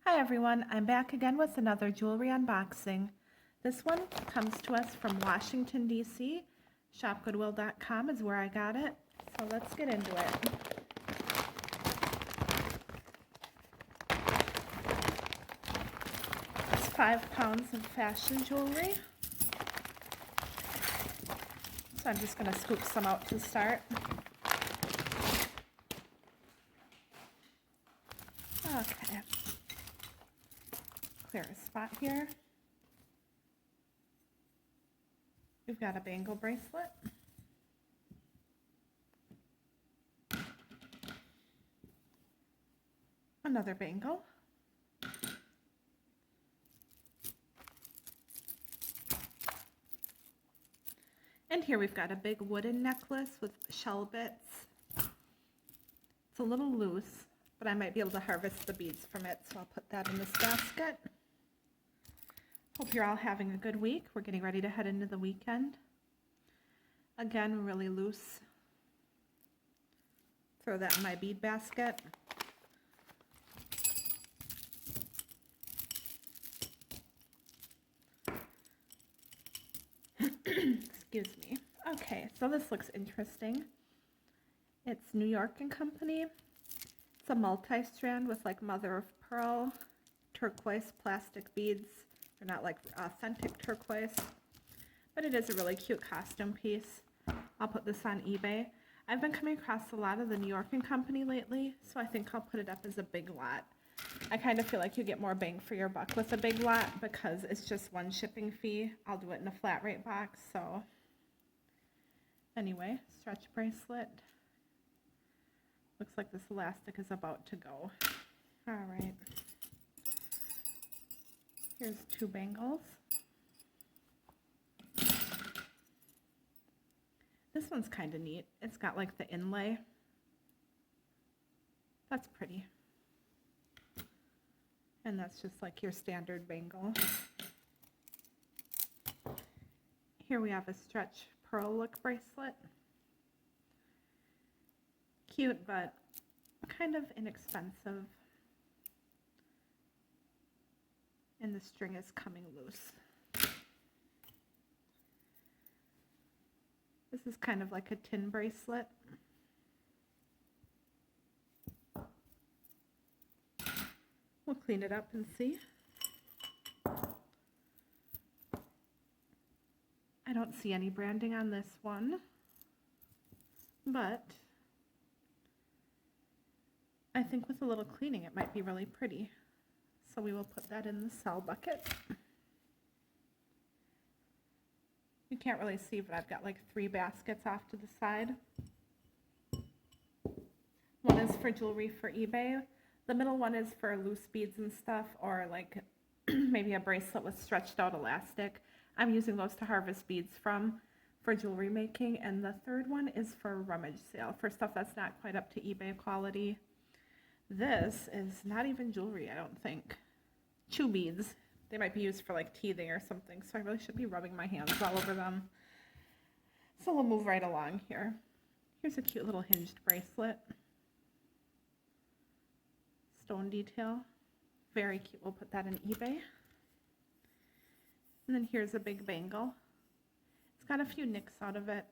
Hi everyone, I'm back again with another jewelry unboxing. This one comes to us from Washington, D.C. Shopgoodwill.com is where I got it. So let's get into it. It's 5 pounds of fashion jewelry. So I'm just going to scoop some out to start. Okay. Clear a spot here. We've got a bangle bracelet. Another bangle. And here we've got a big wooden necklace with shell bits. It's a little loose, but I might be able to harvest the beads from it, so I'll put that in this basket. Hope you're all having a good week. We're getting ready to head into the weekend. Again, really loose. Throw that in my bead basket. Excuse me. Okay, so this looks interesting. It's New York & Company. It's a multi-strand with like mother of pearl, turquoise plastic beads. They're not like authentic turquoise, but it is a really cute costume piece. I'll put this on eBay. I've been coming across a lot of the New York & Company lately, so I think I'll put it up as a big lot. I kind of feel like you get more bang for your buck with a big lot because it's just one shipping fee. I'll do it in a flat rate box, so anyway, stretch bracelet. Looks like this elastic is about to go. All right. Here's 2 bangles. This one's kind of neat. It's got like the inlay. That's pretty. And that's just like your standard bangle. Here we have a stretch pearl look bracelet. Cute, but kind of inexpensive. And the string is coming loose. This is kind of like a tin bracelet. We'll clean it up and see. I don't see any branding on this one, but I think with a little cleaning it might be really pretty. So we will put that in the sell bucket. You can't really see, but I've got like 3 baskets off to the side. One is for jewelry for eBay. The middle one is for loose beads and stuff, or like maybe a bracelet with stretched out elastic. I'm using those to harvest beads from for jewelry making. And the third one is for rummage sale, for stuff that's not quite up to eBay quality. This is not even jewelry, I don't think. Chew beads. They might be used for like teething or something, so I really should be rubbing my hands all over them. So we'll move right along here. Here's a cute little hinged bracelet. Stone detail. Very cute. We'll put that in eBay. And then here's a big bangle. It's got a few nicks out of it,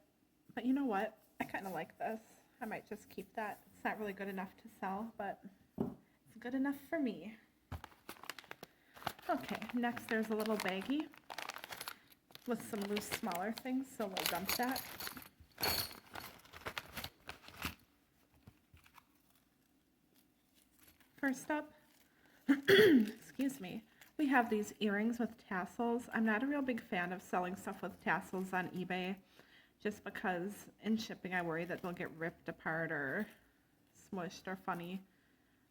but you know what? I kind of like this. I might just keep that. It's not really good enough to sell, but it's good enough for me. Okay, next there's a little baggie with some loose, smaller things, so we'll dump that. First up, excuse me, we have these earrings with tassels. I'm not a real big fan of selling stuff with tassels on eBay, just because in shipping I worry that they'll get ripped apart or smushed or funny.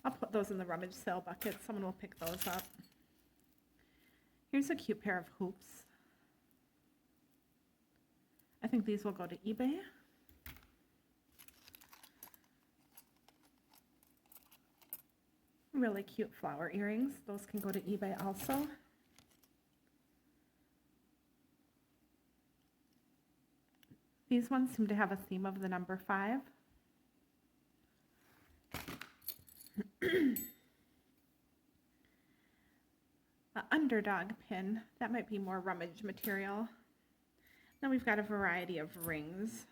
I'll put those in the rummage sale bucket. Someone will pick those up. Here's a cute pair of hoops. I think these will go to eBay. Really cute flower earrings. Those can go to eBay also. These ones seem to have a theme of the number 5. underdog pin. That might be more rummage material. Then we've got a variety of rings.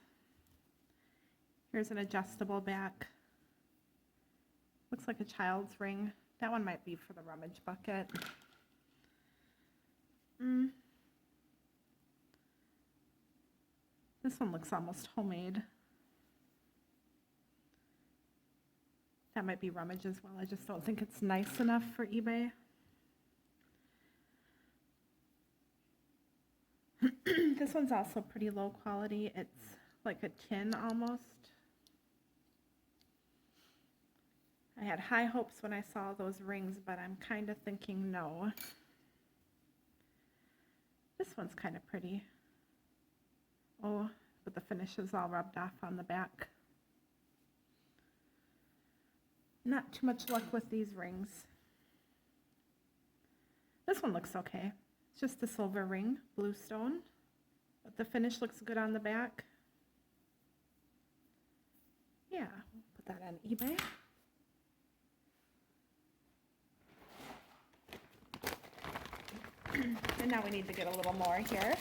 Here's an adjustable back. Looks like a child's ring. That one might be for the rummage bucket. This one looks almost homemade. That might be rummage as well. I just don't think it's nice enough for eBay. This one's also pretty low quality. It's like a tin almost. I had high hopes when I saw those rings, but I'm kind of thinking no. This one's kind of pretty. Oh, but the finish is all rubbed off on the back. Not too much luck with these rings. This one looks okay. It's just a silver ring, blue stone, but the finish looks good on the back. Yeah, we'll put that on eBay. And now we need to get a little more here.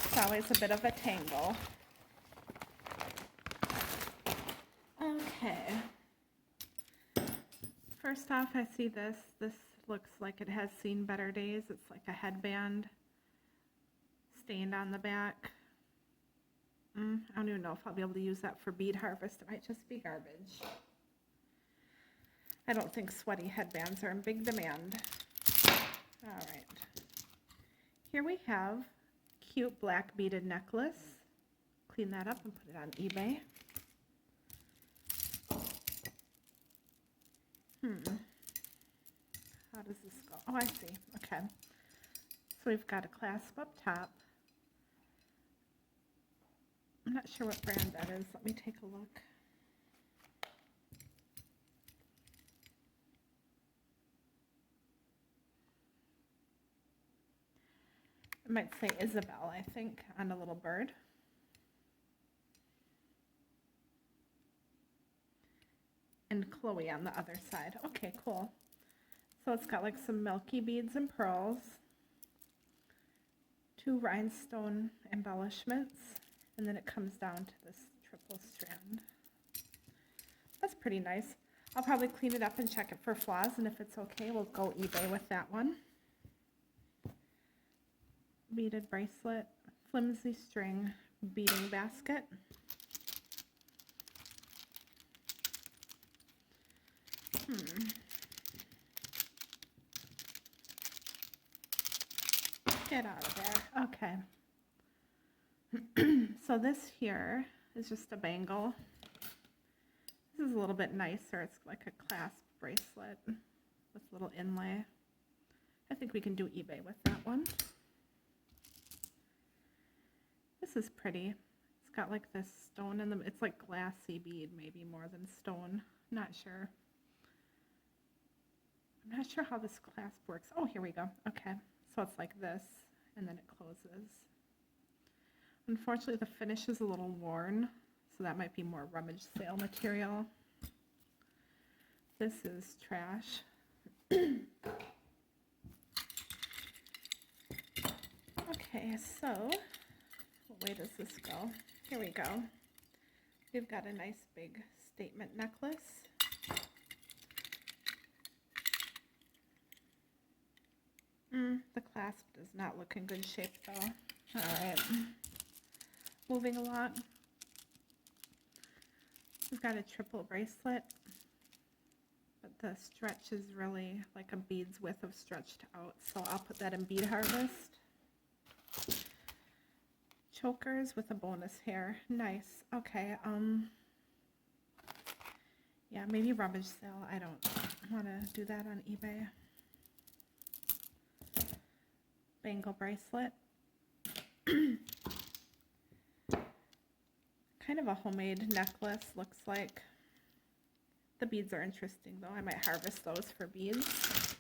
It's always a bit of a tangle. Okay. First off, I see this. This looks like it has seen better days. It's like a headband stained on the back. I don't even know if I'll be able to use that for bead harvest. It might just be garbage. I don't think sweaty headbands are in big demand. All right. Here we have cute black beaded necklace. Clean that up and put it on eBay. How does this go? Oh, I see. Okay. So we've got a clasp up top. I'm not sure what brand that is. Let me take a look. It might say Isabel, I think, on a little bird. And Chloe on the other side. Okay, cool. So it's got like some milky beads and pearls, 2 rhinestone embellishments, and then it comes down to this triple strand. That's pretty nice. I'll probably clean it up and check it for flaws, and if it's okay, we'll go eBay with that one. Beaded bracelet, flimsy string, beading basket. Get out of there. Okay. So this here is just a bangle. This is a little bit nicer. It's like a clasp bracelet with little inlay. I think we can do eBay with that one. This is pretty. It's got like this stone in the, it's like glassy bead, maybe more than stone. Not sure. I'm not sure how this clasp works. Oh, here we go. Okay. So it's like this, and then it closes. Unfortunately, the finish is a little worn, so that might be more rummage sale material. This is trash. Okay, so what way does this go? Here we go. We've got a nice big statement necklace. The clasp does not look in good shape though. All right, moving along. We've got a triple bracelet, but the stretch is really like a bead's width of stretched out, so I'll put that in bead harvest. Chokers with a bonus hair. Nice. Okay, yeah, maybe rummage sale. I don't want to do that on eBay. Bangle bracelet. Kind of a homemade necklace, looks like. The beads are interesting though. I might harvest those for beads.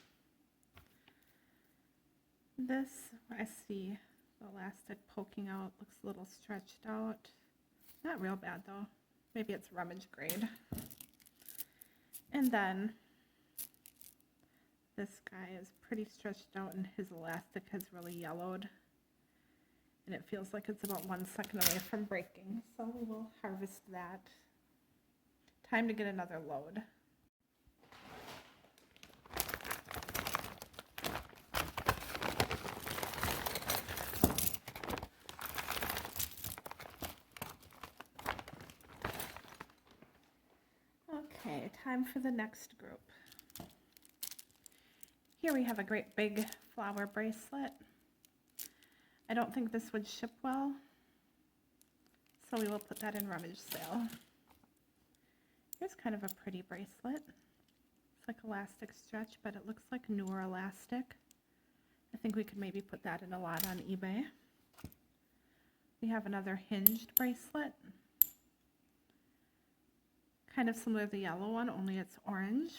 This, I see the elastic poking out, looks a little stretched out. Not real bad though. Maybe it's rummage grade. And then this guy is pretty stretched out and his elastic has really yellowed. And it feels like it's about 1 second away from breaking. So we will harvest that. Time to get another load. Okay, time for the next group. Here we have a great big flower bracelet. I don't think this would ship well, so we will put that in rummage sale. Here's kind of a pretty bracelet. It's like elastic stretch, but it looks like newer elastic. I think we could maybe put that in a lot on eBay. We have another hinged bracelet. Kind of similar to the yellow one, only it's orange.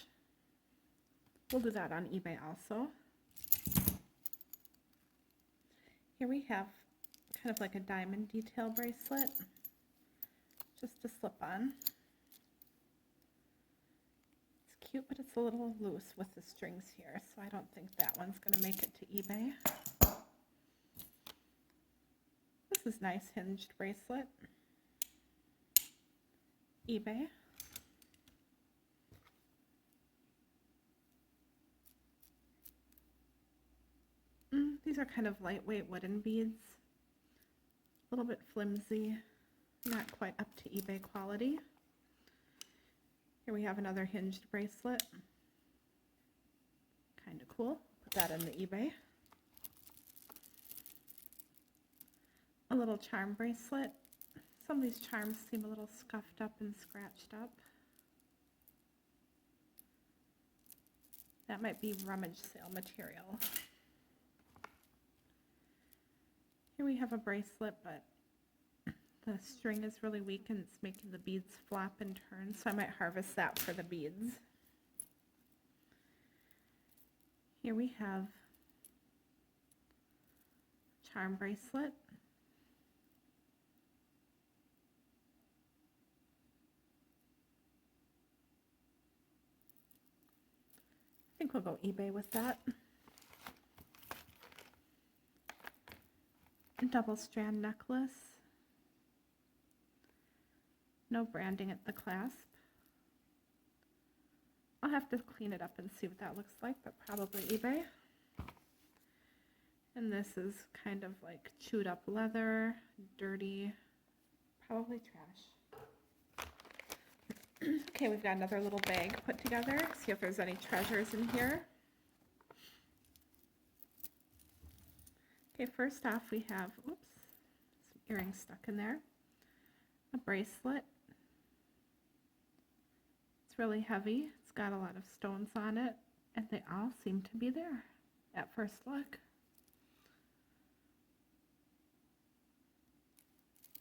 We'll do that on eBay also. Here we have kind of like a diamond detail bracelet, just a slip-on. It's cute, but it's a little loose with the strings here, so I don't think that one's going to make it to eBay. This is nice hinged bracelet. eBay. These are kind of lightweight wooden beads. A little bit flimsy, not quite up to eBay quality. Here we have another hinged bracelet. Kind of cool. Put that in the eBay. A little charm bracelet. Some of these charms seem a little scuffed up and scratched up. That might be rummage sale material. Here we have a bracelet, but the string is really weak and it's making the beads flop and turn, so I might harvest that for the beads. Here we have a charm bracelet. I think we'll go eBay with that. Double strand necklace. No branding at the clasp. I'll have to clean it up and see what that looks like, but probably eBay. And this is kind of like chewed up leather, dirty, probably trash. Okay, we've got another little bag put together. See if there's any treasures in here. Okay, first off we have, oops, some earrings stuck in there. A bracelet. It's really heavy. It's got a lot of stones on it, and they all seem to be there at first look.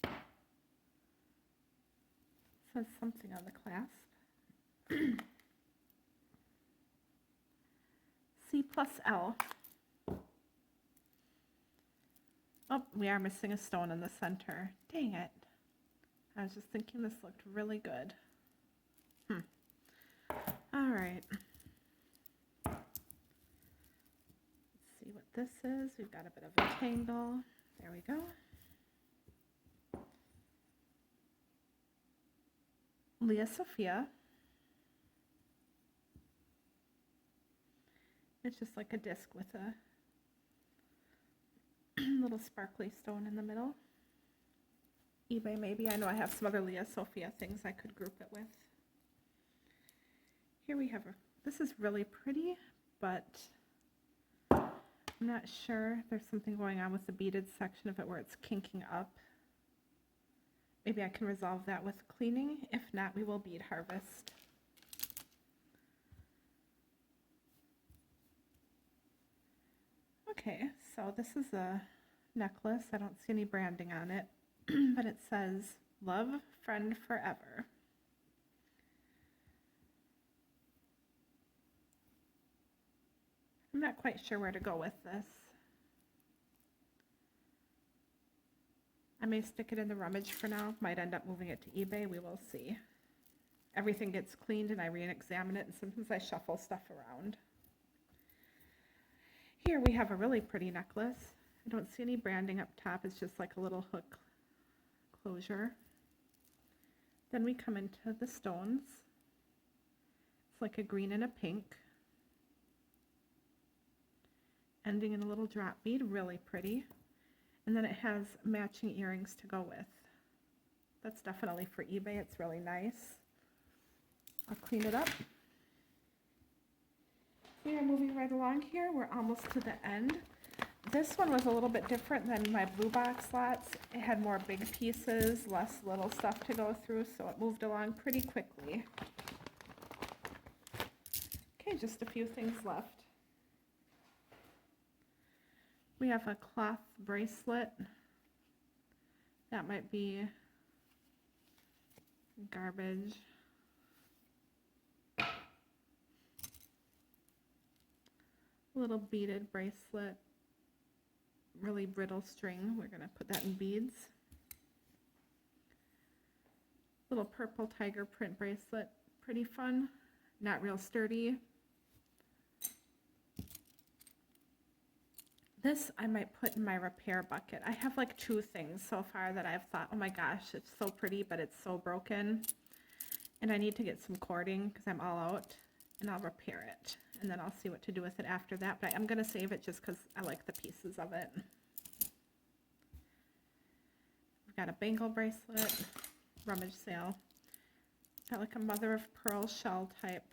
It says something on the clasp. C+L. Oh, we are missing a stone in the center. Dang it. I was just thinking this looked really good. All right. Let's see what this is. We've got a bit of a tangle. There we go. Leah Sophia. It's just like a disc with a little sparkly stone in the middle. eBay maybe. I know I have some other Leah Sophia things I could group it with. Here we have this is really pretty, but I'm not sure. There's something going on with the beaded section of it where it's kinking up. Maybe I can resolve that with cleaning. If not, we will bead harvest. Okay, so this is a necklace. I don't see any branding on it, but it says, "Love, Friend Forever." I'm not quite sure where to go with this. I may stick it in the rummage for now. Might end up moving it to eBay. We will see. Everything gets cleaned and I re-examine it, and sometimes I shuffle stuff around. Here we have a really pretty necklace. I don't see any branding up top. It's just like a little hook closure. Then we come into the stones. It's like a green and a pink. Ending in a little drop bead, really pretty. And then it has matching earrings to go with. That's definitely for eBay. It's really nice. I'll clean it up. We are moving right along here. We're almost to the end. This one was a little bit different than my blue box lots. It had more big pieces, less little stuff to go through, so it moved along pretty quickly. Okay, just a few things left. We have a cloth bracelet. That might be garbage. Little beaded bracelet, really brittle string. We're going to put that in beads. Little purple tiger print bracelet, pretty fun, not real sturdy. This I might put in my repair bucket. I have like 2 things so far that I've thought, oh my gosh, it's so pretty, but it's so broken. And I need to get some cording because I'm all out, and I'll repair it. And then I'll see what to do with it after that. But I'm going to save it just because I like the pieces of it. We've got a bangle bracelet, rummage sale. Got like a mother of pearl shell type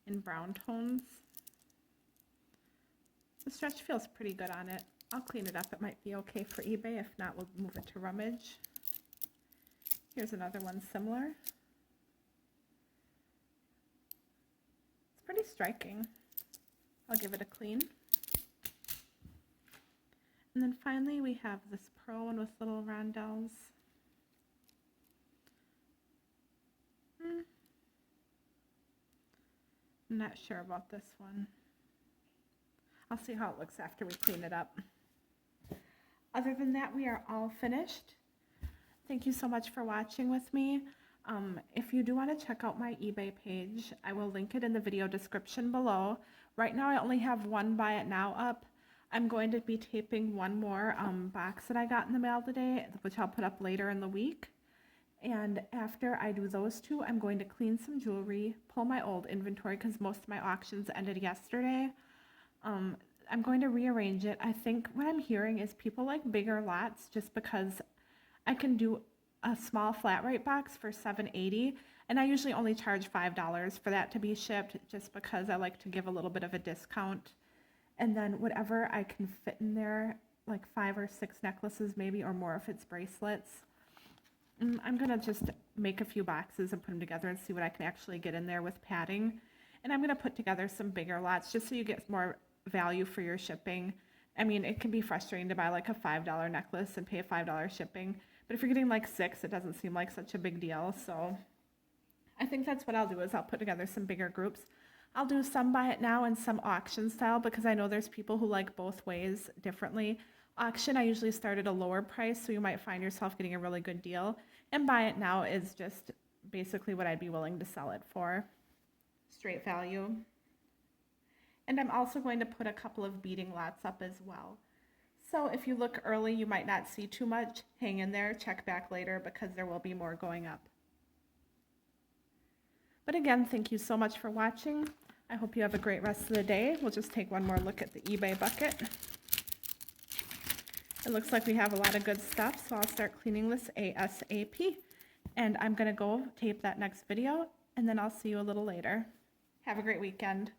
in brown tones. The stretch feels pretty good on it. I'll clean it up. It might be okay for eBay. If not, we'll move it to rummage. Here's another one similar. Pretty striking. I'll give it a clean. And then finally we have this pearl one with little rondelles. I'm not sure about this one. I'll see how it looks after we clean it up. Other than that, we are all finished. Thank you so much for watching with me. If you do want to check out my eBay page, I will link it in the video description below. Right now I only have one buy it now up. I'm going to be taping one more box that I got in the mail today, which I'll put up later in the week. And after I do those 2, I'm going to clean some jewelry, pull my old inventory because most of my auctions ended yesterday. I'm going to rearrange it. I think what I'm hearing is people like bigger lots just because I can do a small flat rate box for $7.80, and I usually only charge $5 for that to be shipped just because I like to give a little bit of a discount. And then whatever I can fit in there, like 5 or 6 necklaces maybe, or more if it's bracelets. I'm gonna just make a few boxes and put them together and see what I can actually get in there with padding. And I'm gonna put together some bigger lots just so you get more value for your shipping. I mean, it can be frustrating to buy like a $5 necklace and pay $5 shipping. But if you're getting like 6, it doesn't seem like such a big deal. So I think that's what I'll do is I'll put together some bigger groups. I'll do some buy it now and some auction style because I know there's people who like both ways differently. Auction, I usually start at a lower price, so you might find yourself getting a really good deal. And buy it now is just basically what I'd be willing to sell it for. Straight value. And I'm also going to put a couple of beading lots up as well. So if you look early, you might not see too much. Hang in there, check back later because there will be more going up. But again, thank you so much for watching. I hope you have a great rest of the day. We'll just take one more look at the eBay bucket. It looks like we have a lot of good stuff, so I'll start cleaning this ASAP. And I'm going to go tape that next video, and then I'll see you a little later. Have a great weekend.